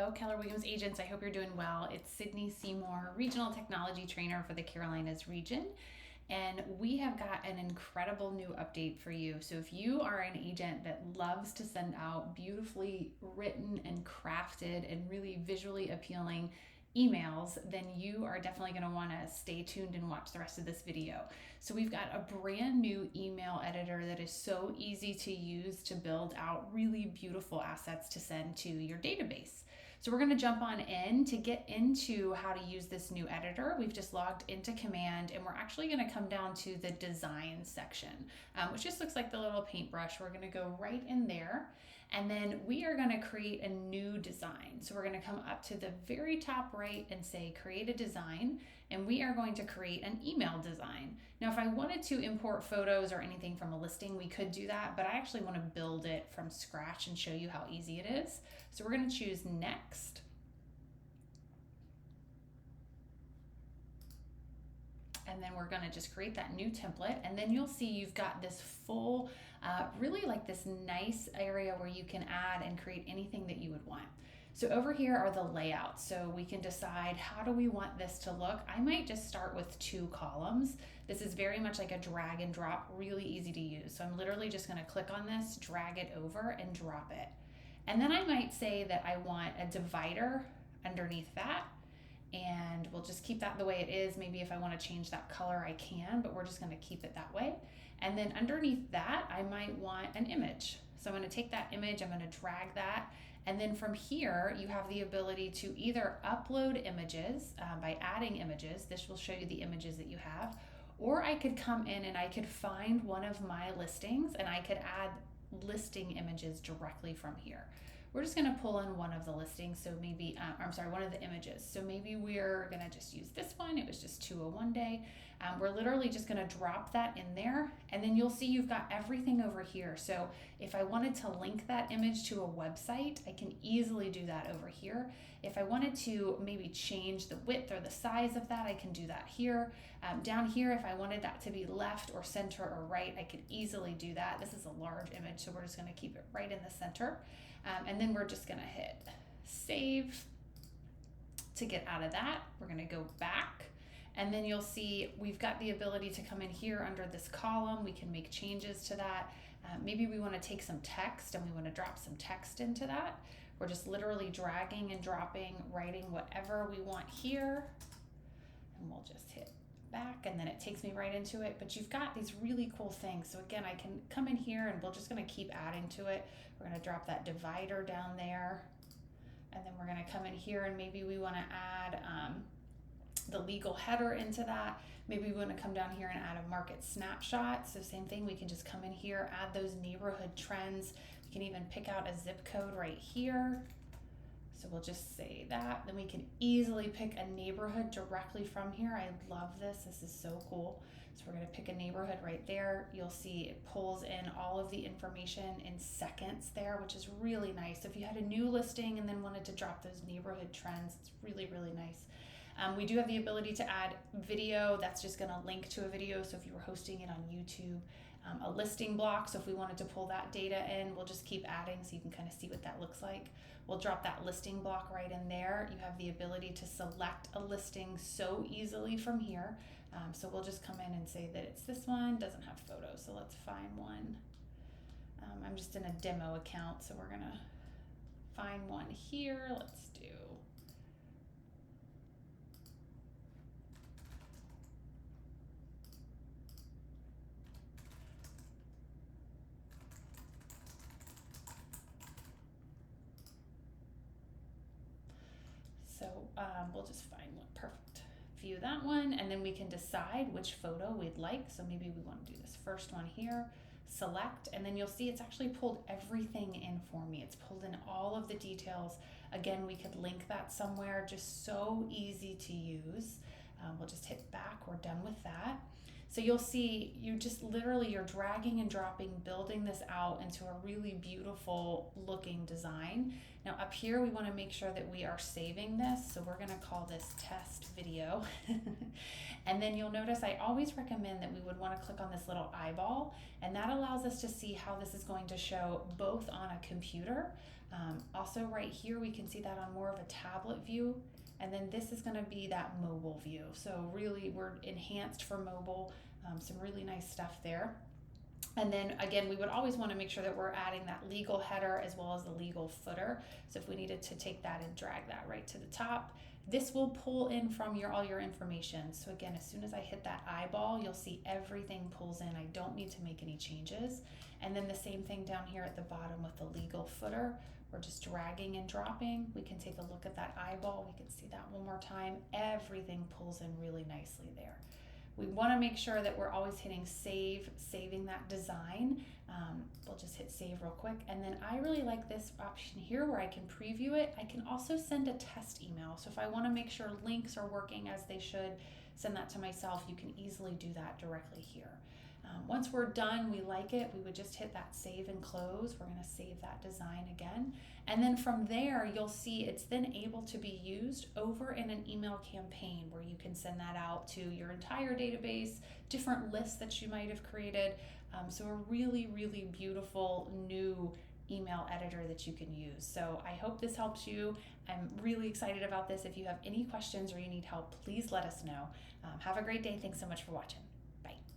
Hello, Keller Williams agents. I hope you're doing well. It's Sydney Seymour, Regional Technology Trainer for the Carolinas region. And we have got an incredible new update for you. So if you are an agent that loves to send out beautifully written and crafted and really visually appealing emails, then you are definitely going to want to stay tuned and watch the rest of this video. So we've got a brand new email editor that is so easy to use to build out really beautiful assets to send to your database. So we're going to jump on in to get into how to use this new editor. We've just logged into Command, and we're actually going to come down to the design section, which just looks like the little paintbrush. We're going to go right in there, and then we are going to create a new design. So we're going to come up to the very top right and say create a design, and we are going to create an email design. Now, if I wanted to import photos or anything from a listing, we could do that, but I actually want to build it from scratch and show you how easy it is. So we're going to choose next. And then we're going to just create that new template, and then you'll see you've got this full, really like this nice area where you can add and create anything that you would want. So over here are the layouts. So we can decide how do we want this to look. I might just start with 2 columns. This is very much like a drag and drop, really easy to use. So I'm literally just going to click on this, drag it over, and drop it. And then I might say that I want a divider underneath that, and we'll just keep that the way it is. Maybe if I want to change that color, I can, but we're just going to keep it that way. And then underneath that, I might want an image. So I'm going to take that image, I'm going to drag that, and then from here, you have the ability to either upload images by adding images. This will show you the images that you have, or I could come in and I could find one of my listings and I could add listing images directly from here. We're just going to pull in one of the listings, so maybe, one of the images. So maybe we're going to just use this one. It was just 201 day. We're literally just going to drop that in there, and then you'll see you've got everything over here. So if I wanted to link that image to a website, I can easily do that over here. If I wanted to maybe change the width or the size of that, I can do that here. Down here, if I wanted that to be left or center or right, I could easily do that. This is a large image, so we're just going to keep it right in the center. And then we're just going to hit save. To get out of that, we're going to go back, and then you'll see we've got the ability to come in here under this column. We can make changes to that. Maybe we want to take some text and we want to drop some text into that. We're just literally dragging and dropping, writing whatever we want here, and we'll just hit back, and then it takes me right into it. But you've got these really cool things. So again, I can come in here and we're just going to keep adding to it. We're going to drop that divider down there, and then we're going to come in here and maybe we want to add the legal header into that. Maybe we want to come down here and add a market snapshot. So same thing, we can just come in here, add those neighborhood trends. We can even pick out a zip code right here. So we'll just say that. Then we can easily pick a neighborhood directly from here. I love this. This is so cool. So we're going to pick a neighborhood right there. You'll see it pulls in all of the information in seconds there, which is really nice. So if you had a new listing and then wanted to drop those neighborhood trends, it's really, really nice. We do have the ability to add video. That's just going to link to a video. So if you were hosting it on YouTube, a listing block. So if we wanted to pull that data in, we'll just keep adding so you can kind of see what that looks like. We'll drop that listing block right in there. You have the ability to select a listing so easily from here. So we'll just come in and say that it's this one, doesn't have photos. So let's find one. I'm just in a demo account, so we're going to find one here. Let's do. So we'll just find one. Perfect. View that one, and then we can decide which photo we'd like. So maybe we want to do this first one here, select, and then you'll see it's actually pulled everything in for me. It's pulled in all of the details. Again, we could link that somewhere, just so easy to use. We'll just hit back, we're done with that. So you'll see you just literally you're dragging and dropping, building this out into a really beautiful looking design. Now up here, we want to make sure that we are saving this. So we're going to call this test video. And then you'll notice I always recommend that we would want to click on this little eyeball, and that allows us to see how this is going to show both on a computer. Also right here, we can see that on more of a tablet view. And then this is going to be that mobile view. So really we're enhanced for mobile, some really nice stuff there. And then again, we would always want to make sure that we're adding that legal header as well as the legal footer. So if we needed to take that and drag that right to the top, this will pull in from all your information. So again, as soon as I hit that eyeball, you'll see everything pulls in. I don't need to make any changes. And then the same thing down here at the bottom with the legal footer. We're just dragging and dropping. We can take a look at that eyeball. We can see that one more time. Everything pulls in really nicely there. We want to make sure that we're always hitting save, saving that design. We'll just hit save real quick. And then I really like this option here where I can preview it. I can also send a test email. So if I want to make sure links are working as they should, send that to myself, you can easily do that directly here. Once we're done, we like it, we would just hit that save and close. We're going to save that design again. And then from there, you'll see it's then able to be used over in an email campaign where you can send that out to your entire database, different lists that you might have created. So a really, really beautiful new email editor that you can use. So I hope this helps you. I'm really excited about this. If you have any questions or you need help, please let us know. Have a great day. Thanks so much for watching.